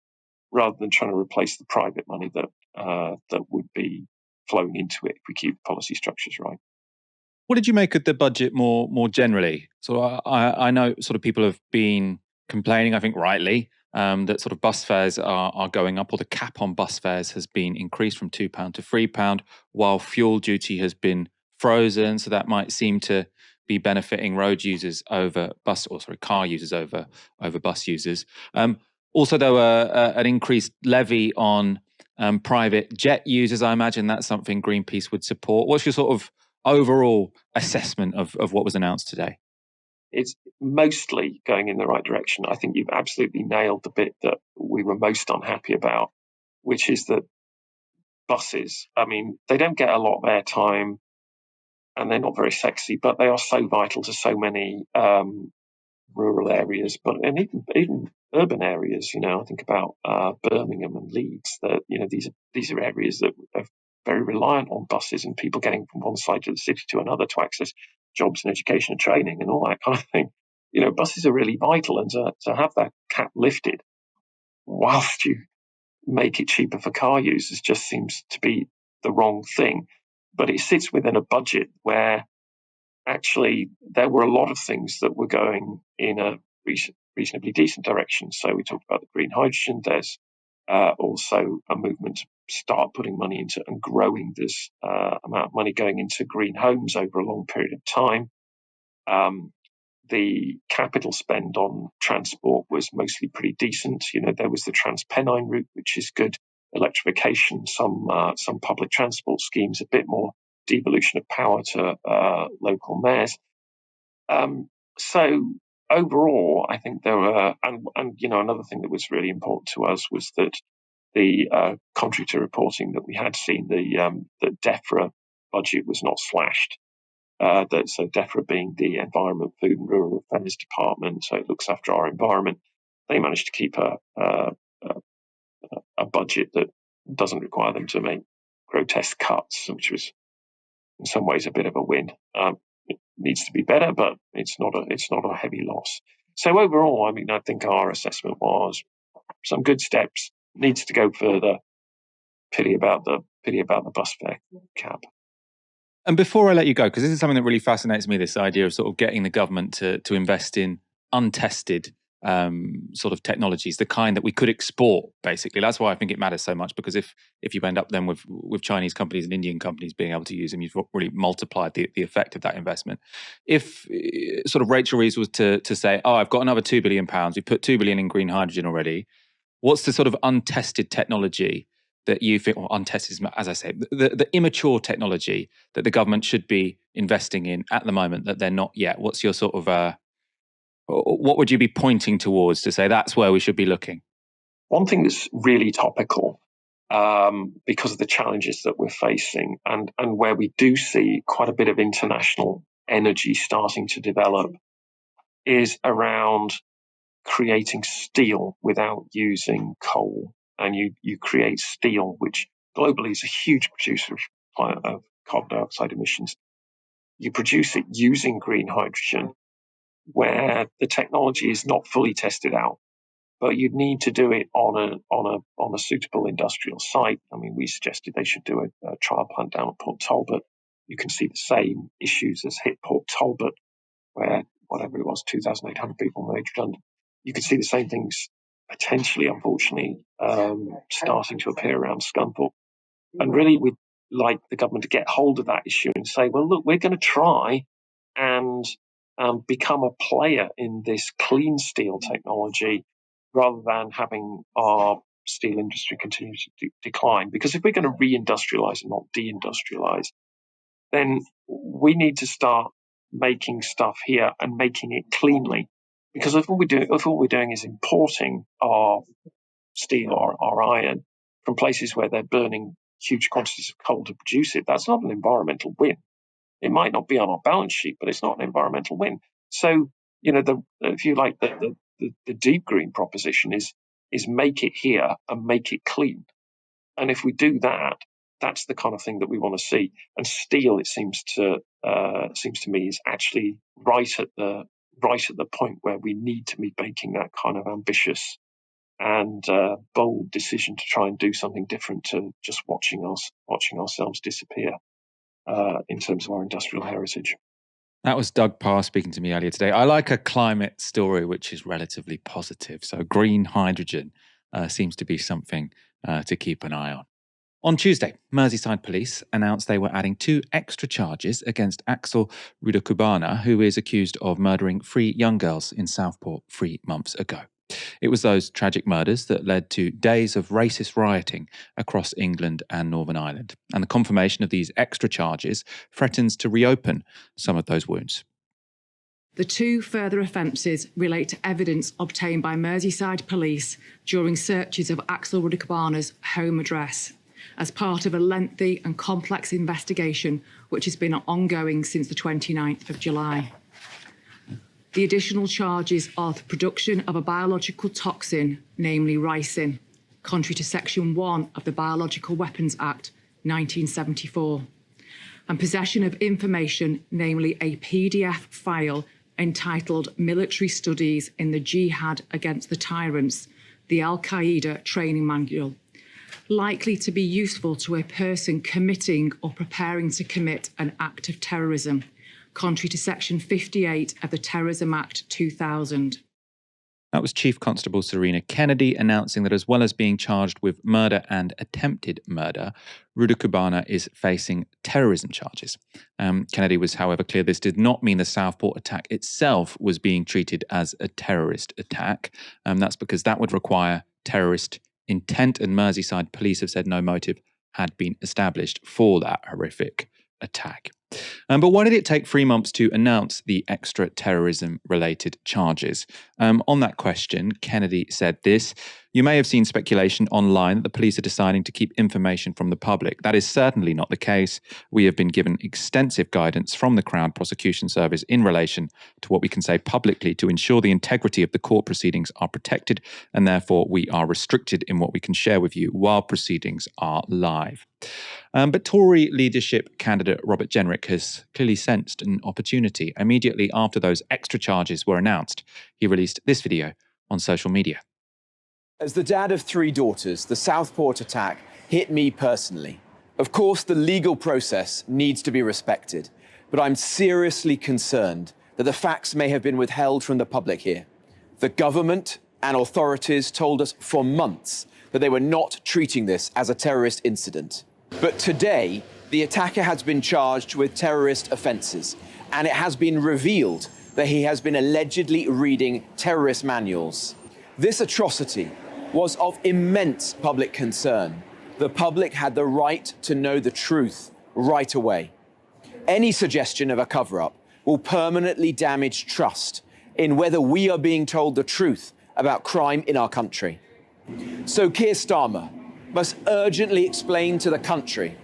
rather than trying to replace the private money that would be flowing into it if we keep policy structures right. What did you make of the budget more generally? So I know sort of people have been complaining, I think rightly, that sort of bus fares are going up, or the cap on bus fares has been increased from £2 to £3, while fuel duty has been frozen. So that might seem to be benefiting road users over car users over bus users. Also, though, an increased levy on private jet users, I imagine that's something Greenpeace would support. What's your sort of overall assessment of what was announced today? It's mostly going in the right direction. I think you've absolutely nailed the bit that we were most unhappy about, which is that buses, I mean, they don't get a lot of airtime and they're not very sexy, but they are so vital to so many rural areas, and even urban areas. You know, I think about Birmingham and Leeds. That these are areas that are very reliant on buses and people getting from one side of the city to another to access jobs and education and training and all that kind of thing. You know, buses are really vital, and to have that cap lifted whilst you make it cheaper for car users just seems to be the wrong thing. But it sits within a budget where actually there were a lot of things that were going in a reasonably decent direction. So we talked about the green hydrogen. There's also a movement to start putting money into and growing this amount of money going into green homes over a long period of time. The capital spend on transport was mostly pretty decent. You know, there was the Transpennine route, which is good. Electrification, some public transport schemes, a bit more devolution of power to local mayors. So overall, I think there were, and another thing that was really important to us was that the contrary to reporting that we had seen, that DEFRA budget was not slashed. So DEFRA being the Environment, Food and Rural Affairs Department, so it looks after our environment. They managed to keep a budget that doesn't require them to make grotesque cuts, which was in some ways a bit of a win. It needs to be better, but it's not a heavy loss. So overall, I mean, I think our assessment was some good steps. Needs to go further. Pity about the bus fare cap. And before I let you go, because this is something that really fascinates me, this idea of sort of getting the government to invest in untested sort of technologies, the kind that we could export, basically. That's why I think it matters so much, because if you end up then with Chinese companies and Indian companies being able to use them, you've really multiplied the effect of that investment. If sort of Rachel Reeves was to say, oh, I've got another £2 billion, we put £2 billion in green hydrogen already, what's the sort of untested technology that you think, or untested, as I say, the immature technology that the government should be investing in at the moment that they're not yet? What's your sort of, what would you be pointing towards to say that's where we should be looking? One thing that's really topical, because of the challenges that we're facing, and where we do see quite a bit of international energy starting to develop, is around creating steel without using coal. And you create steel, which globally is a huge producer of carbon dioxide emissions. You produce it using green hydrogen, where the technology is not fully tested out, but you'd need to do it on a suitable industrial site. I mean, we suggested they should do a trial plant down at Port Talbot. You can see the same issues as hit Port Talbot, where whatever it was, 2,800 people made redundant. You could see the same things potentially, unfortunately, starting to appear around Scunthorpe. And really, we'd like the government to get hold of that issue and say, well, look, we're going to try and become a player in this clean steel technology rather than having our steel industry continue to decline. Because if we're going to reindustrialize and not deindustrialize, then we need to start making stuff here and making it cleanly. Because if all we're doing is importing our steel or our iron from places where they're burning huge quantities of coal to produce it, that's not an environmental win. It might not be on our balance sheet, but it's not an environmental win. So, if you like, the deep green proposition is make it here and make it clean. And if we do that, that's the kind of thing that we want to see. And steel, it seems to me, is actually right at the point where we need to be making that kind of ambitious and bold decision to try and do something different to just watching ourselves disappear in terms of our industrial heritage. That was Doug Parr speaking to me earlier today. I like a climate story which is relatively positive. So green hydrogen seems to be something to keep an eye on. On Tuesday, Merseyside Police announced they were adding 2 extra charges against Axel Rudakubana, who is accused of murdering 3 young girls in Southport 3 months ago. It was those tragic murders that led to days of racist rioting across England and Northern Ireland. And the confirmation of these extra charges threatens to reopen some of those wounds. The 2 further offences relate to evidence obtained by Merseyside Police during searches of Axel Rudakubana's home address, as part of a lengthy and complex investigation which has been ongoing since the 29th of July. The additional charges are the production of a biological toxin, namely ricin, contrary to Section 1 of the Biological Weapons Act 1974, and possession of information, namely a PDF file entitled Military Studies in the Jihad Against the Tyrants, the Al-Qaeda Training Manual, likely to be useful to a person committing or preparing to commit an act of terrorism, contrary to Section 58 of the Terrorism Act 2000. That was Chief Constable Serena Kennedy announcing that as well as being charged with murder and attempted murder, Rudakubana is facing terrorism charges. Kennedy was, however, clear this did not mean the Southport attack itself was being treated as a terrorist attack. That's because that would require terrorist intent, and Merseyside Police have said no motive had been established for that horrific attack. But why did it take 3 months to announce the extra terrorism-related charges? On that question, Kennedy said this: "You may have seen speculation online that the police are deciding to keep information from the public. That is certainly not the case. We have been given extensive guidance from the Crown Prosecution Service in relation to what we can say publicly to ensure the integrity of the court proceedings are protected, and therefore we are restricted in what we can share with you while proceedings are live." But Tory leadership candidate Robert Jenrick has clearly sensed an opportunity. Immediately after those extra charges were announced, he released this video on social media. As the dad of 3 daughters, the Southport attack hit me personally. Of course, the legal process needs to be respected, but I'm seriously concerned that the facts may have been withheld from the public here. The government and authorities told us for months that they were not treating this as a terrorist incident. But today, the attacker has been charged with terrorist offences, and it has been revealed that he has been allegedly reading terrorist manuals. This atrocity was of immense public concern. The public had the right to know the truth right away. Any suggestion of a cover-up will permanently damage trust in whether we are being told the truth about crime in our country. So Keir Starmer must urgently explain to the country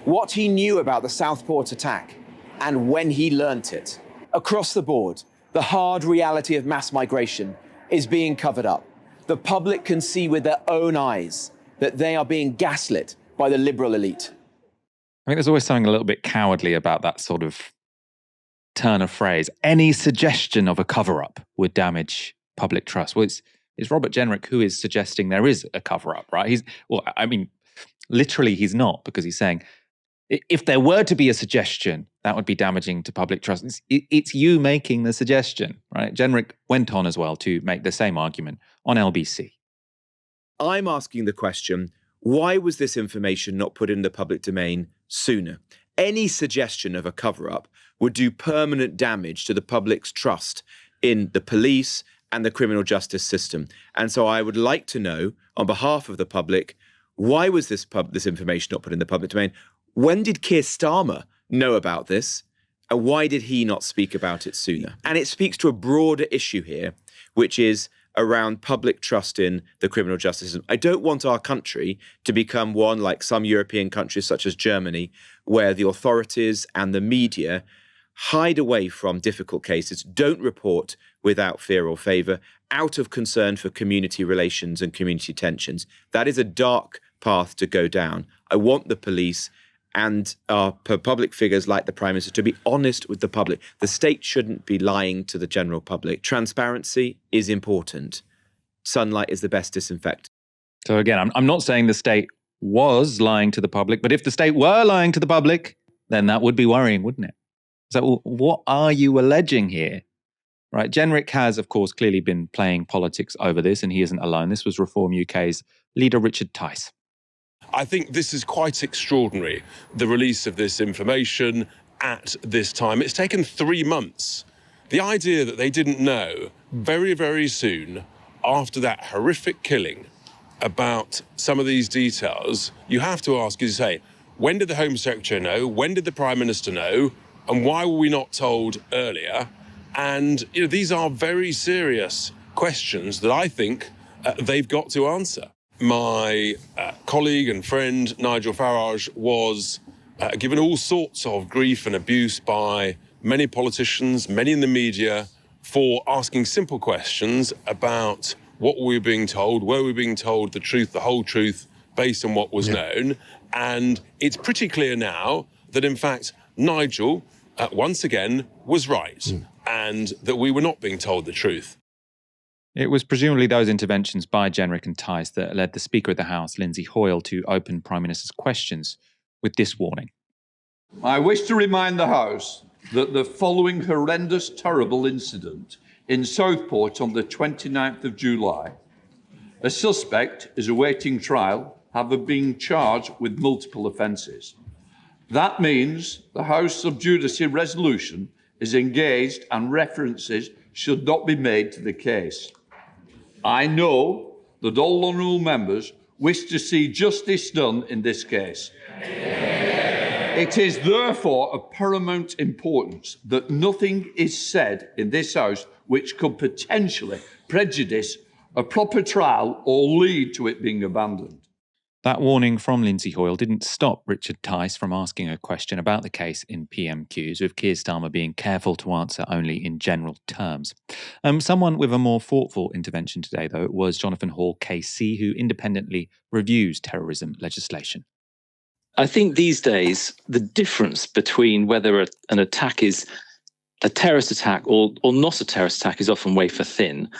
what he knew about the Southport attack and when he learnt it. Across the board, the hard reality of mass migration is being covered up. The public can see with their own eyes that they are being gaslit by the liberal elite. I think there's always something a little bit cowardly about that sort of turn of phrase. Any suggestion of a cover-up would damage public trust. Well, it's Robert Jenrick who is suggesting there is a cover-up, right? Literally he's not, because he's saying, if there were to be a suggestion, that would be damaging to public trust. It's you making the suggestion, right? Jenrick went on as well to make the same argument on LBC. I'm asking the question, why was this information not put in the public domain sooner? Any suggestion of a cover-up would do permanent damage to the public's trust in the police and the criminal justice system. And so I would like to know, on behalf of the public, why was this information not put in the public domain? When did Keir Starmer know about this? And why did he not speak about it sooner? And it speaks to a broader issue here, which is around public trust in the criminal justice system. I don't want our country to become one like some European countries such as Germany, where the authorities and the media hide away from difficult cases, don't report without fear or favour, out of concern for community relations and community tensions. That is a dark path to go down. I want the police and our public figures like the Prime Minister to be honest with the public. The state shouldn't be lying to the general public. Transparency is important. Sunlight is the best disinfectant. So again, I'm not saying the state was lying to the public, but if the state were lying to the public, then that would be worrying, wouldn't it? So what are you alleging here? Right? Jenrick has, of course, clearly been playing politics over this, and he isn't alone. This was Reform UK's leader, Richard Tice. I think this is quite extraordinary, the release of this information at this time. It's taken 3 months. The idea that they didn't know very, very soon after that horrific killing about some of these details, you have to ask, as you say, when did the Home Secretary know? When did the Prime Minister know? And why were we not told earlier? And these are very serious questions that I think they've got to answer. My colleague and friend, Nigel Farage, was given all sorts of grief and abuse by many politicians, many in the media, for asking simple questions about what we were being told, were we being told the truth, the whole truth, based on what was known. And it's pretty clear now that, in fact, Nigel, once again, was right, and that we were not being told the truth. It was presumably those interventions by Jenrick and Tice that led the Speaker of the House, Lindsay Hoyle, to open Prime Minister's questions with this warning. I wish to remind the House that the following horrendous, terrible incident in Southport on the 29th of July, a suspect is awaiting trial, having been charged with multiple offences. That means the House Sub Judice resolution is engaged and references should not be made to the case. I know that all honourable members wish to see justice done in this case. It is therefore of paramount importance that nothing is said in this House which could potentially prejudice a proper trial or lead to it being abandoned. That warning from Lindsay Hoyle didn't stop Richard Tice from asking a question about the case in PMQs, with Keir Starmer being careful to answer only in general terms. Someone with a more thoughtful intervention today, though, was Jonathan Hall KC, who independently reviews terrorism legislation. I think these days, the difference between whether an attack is a terrorist attack or not a terrorist attack is often wafer thin.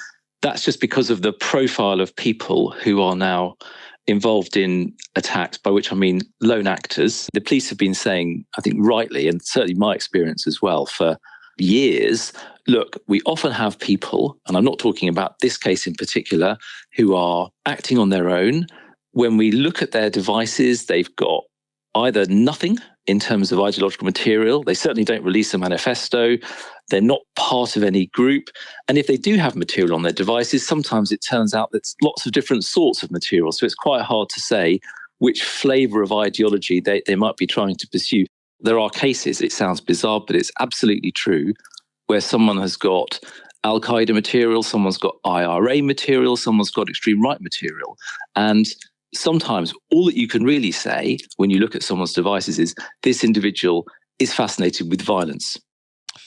That's just because of the profile of people who are now involved in attacks, by which I mean lone actors. The police have been saying, I think rightly, and certainly my experience as well, for years, look, we often have people, and I'm not talking about this case in particular, who are acting on their own. When we look at their devices, they've got either nothing in terms of ideological material, they certainly don't release a manifesto, they're not part of any group, and if they do have material on their devices, sometimes it turns out there's lots of different sorts of material, so it's quite hard to say which flavour of ideology they might be trying to pursue. There are cases, it sounds bizarre, but it's absolutely true, where someone has got Al-Qaeda material, someone's got IRA material, someone's got extreme right material. And sometimes all that you can really say when you look at someone's devices is this individual is fascinated with violence.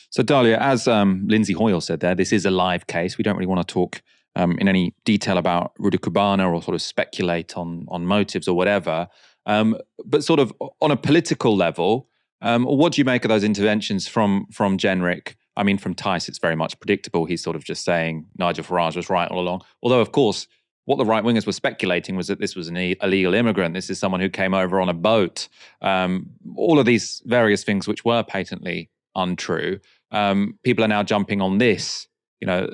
So Dalia, as Lindsay Hoyle said there, this is a live case. We don't really want to talk in any detail about Rudy Cubana or sort of speculate on motives or whatever. But sort of on a political level, what do you make of those interventions from Jenrick? I mean, from Tice, it's very much predictable. He's sort of just saying Nigel Farage was right all along. Although, of course, what the right-wingers were speculating was that this was an illegal immigrant. This is someone who came over on a boat. All of these various things which were patently untrue. People are now jumping on this. You know,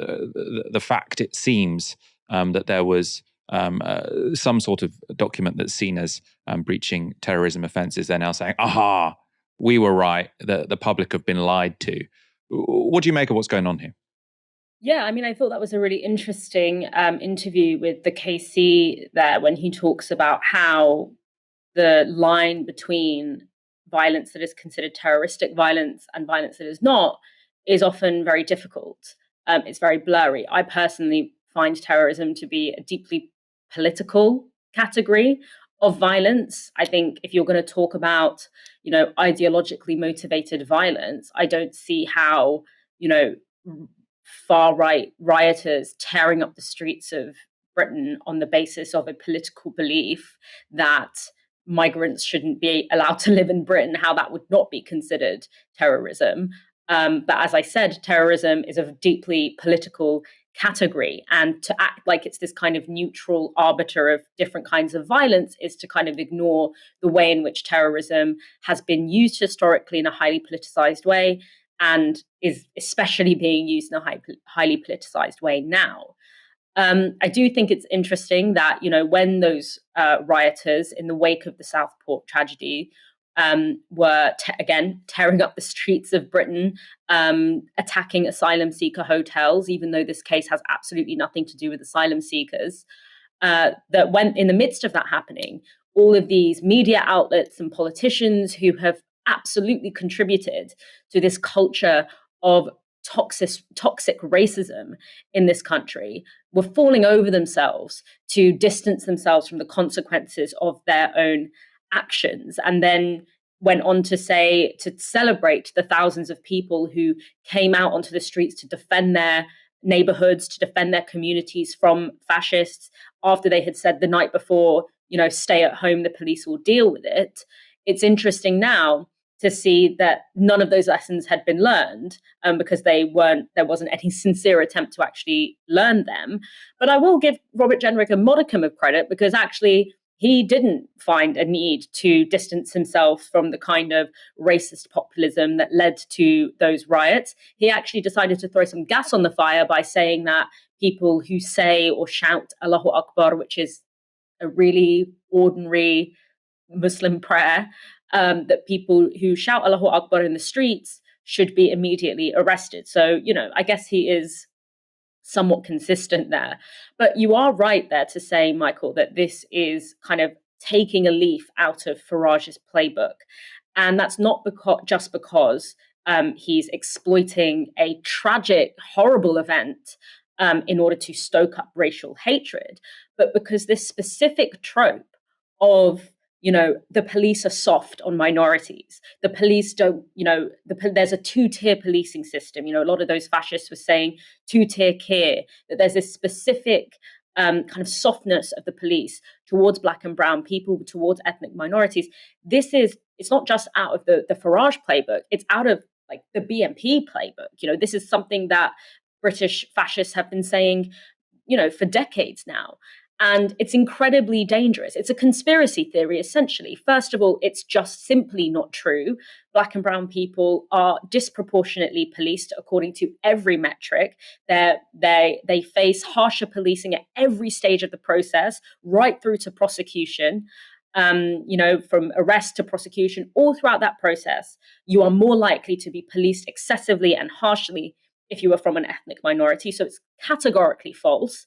the fact it seems that there was some sort of document that's seen as breaching terrorism offences. They're now saying, aha, we were right. The public have been lied to. What do you make of what's going on here? Yeah, I mean, I thought that was a really interesting interview with the KC there when he talks about how the line between violence that is considered terroristic violence and violence that is not is often very difficult. It's very blurry. I personally find terrorism to be a deeply political category of violence. I think if you're going to talk about, you know, ideologically motivated violence, I don't see how, you know, far right rioters tearing up the streets of Britain on the basis of a political belief that migrants shouldn't be allowed to live in Britain, how that would not be considered terrorism. But as I said, terrorism is a deeply political category, and to act like it's this kind of neutral arbiter of different kinds of violence is to kind of ignore the way in which terrorism has been used historically in a highly politicized way and is especially being used in a highly politicized way now. I do think it's interesting that, you know, when those rioters in the wake of the Southport tragedy were again tearing up the streets of Britain, attacking asylum seeker hotels, even though this case has absolutely nothing to do with asylum seekers, that when in the midst of that happening, all of these media outlets and politicians who have absolutely contributed to this culture of toxic racism in this country were falling over themselves to distance themselves from the consequences of their own actions, and then went on to say to celebrate the thousands of people who came out onto the streets to defend their neighborhoods, to defend their communities from fascists, after they had said the night before, you know, stay at home, the police will deal with it. It's interesting now to see that none of those lessons had been learned because there wasn't any sincere attempt to actually learn them. But I will give Robert Jenrick a modicum of credit, because actually he didn't find a need to distance himself from the kind of racist populism that led to those riots. He actually decided to throw some gas on the fire by saying that people who say or shout Allahu Akbar, which is a really ordinary Muslim prayer, that people who shout Allahu Akbar in the streets should be immediately arrested. So, you know, I guess he is somewhat consistent there. But you are right there to say, Michael, that this is kind of taking a leaf out of Farage's playbook. And that's not just because he's exploiting a tragic, horrible event in order to stoke up racial hatred, but because this specific trope of, you know, the police are soft on minorities. The police don't, you know, there's a two-tier policing system. You know, a lot of those fascists were saying two-tier care, that there's this specific kind of softness of the police towards Black and brown people, towards ethnic minorities. It's not just out of the Farage playbook, it's out of like the BNP playbook. You know, this is something that British fascists have been saying, you know, for decades now. And it's incredibly dangerous. It's a conspiracy theory, essentially. First of all, it's just simply not true. Black and brown people are disproportionately policed according to every metric. They face harsher policing at every stage of the process, right through to prosecution. You know, from arrest to prosecution, all throughout that process, you are more likely to be policed excessively and harshly if you are from an ethnic minority. So it's categorically false.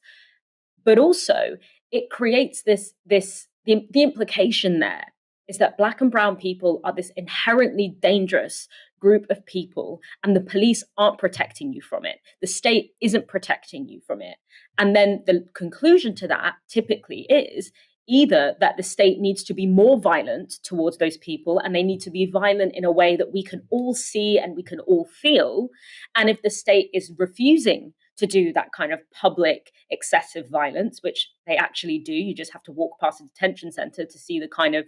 But also, it creates the implication there is that Black and brown people are this inherently dangerous group of people and the police aren't protecting you from it. The state isn't protecting you from it. And then the conclusion to that typically is either that the state needs to be more violent towards those people and they need to be violent in a way that we can all see and we can all feel. And if the state is refusing to do that kind of public excessive violence, which they actually do, you just have to walk past a detention center to see the kind of,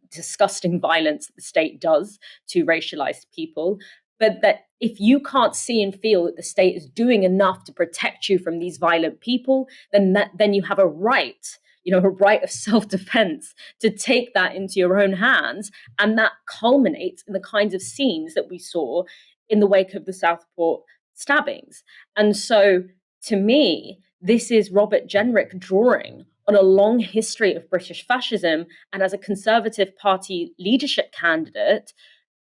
disgusting violence that the state does to racialized people. But that if you can't see and feel that the state is doing enough to protect you from these violent people, then you have a right, a right of self-defense to take that into your own hands. And that culminates in the kinds of scenes that we saw in the wake of the Southport stabbings. And so to me, this is Robert Jenrick drawing on a long history of British fascism, and as a Conservative Party leadership candidate,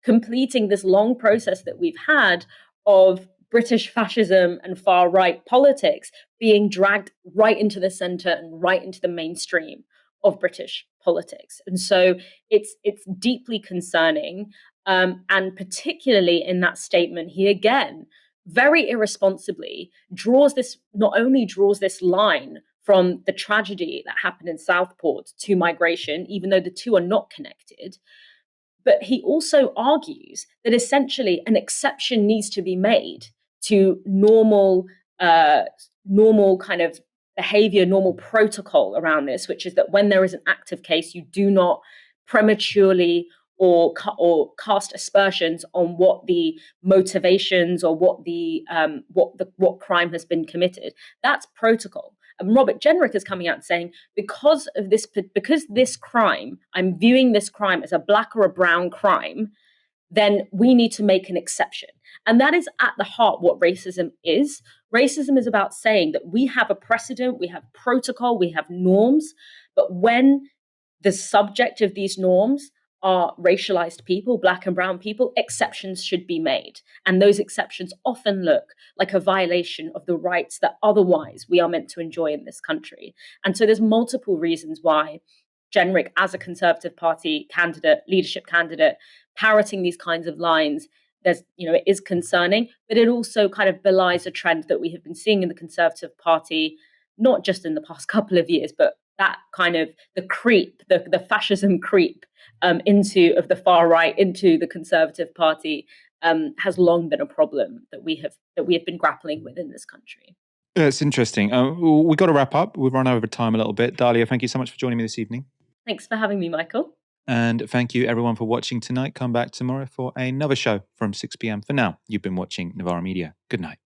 completing this long process that we've had of British fascism and far-right politics being dragged right into the centre and right into the mainstream of British politics. And so it's deeply concerning, and particularly in that statement, he again, very irresponsibly, not only draws this line from the tragedy that happened in Southport to migration, even though the two are not connected. But he also argues that essentially an exception needs to be made to normal kind of behavior, normal protocol around this, which is that when there is an active case, you do not prematurely or cast aspersions on what the motivations or what crime has been committed. That's protocol. And Robert Jenrick is coming out and saying, because this crime, I'm viewing this crime as a black or a brown crime, then we need to make an exception. And that is at the heart what racism is. Racism is about saying that we have a precedent, we have protocol, we have norms, but when the subject of these norms are racialized people, black and brown people, exceptions should be made. And those exceptions often look like a violation of the rights that otherwise we are meant to enjoy in this country. And so there's multiple reasons why Jenrick, as a Conservative Party candidate, leadership candidate, parroting these kinds of lines, it is concerning, but it also kind of belies a trend that we have been seeing in the Conservative Party, not just in the past couple of years, but that kind of the fascism creep of the far right into the Conservative Party has long been a problem that we have been grappling with in this country. It's interesting. We've got to wrap up. We've run over time a little bit. Dalia, thank you so much for joining me this evening. Thanks for having me, Michael. And thank you everyone for watching tonight. Come back tomorrow for another show from 6 p.m. For now, you've been watching Novara Media. Good night.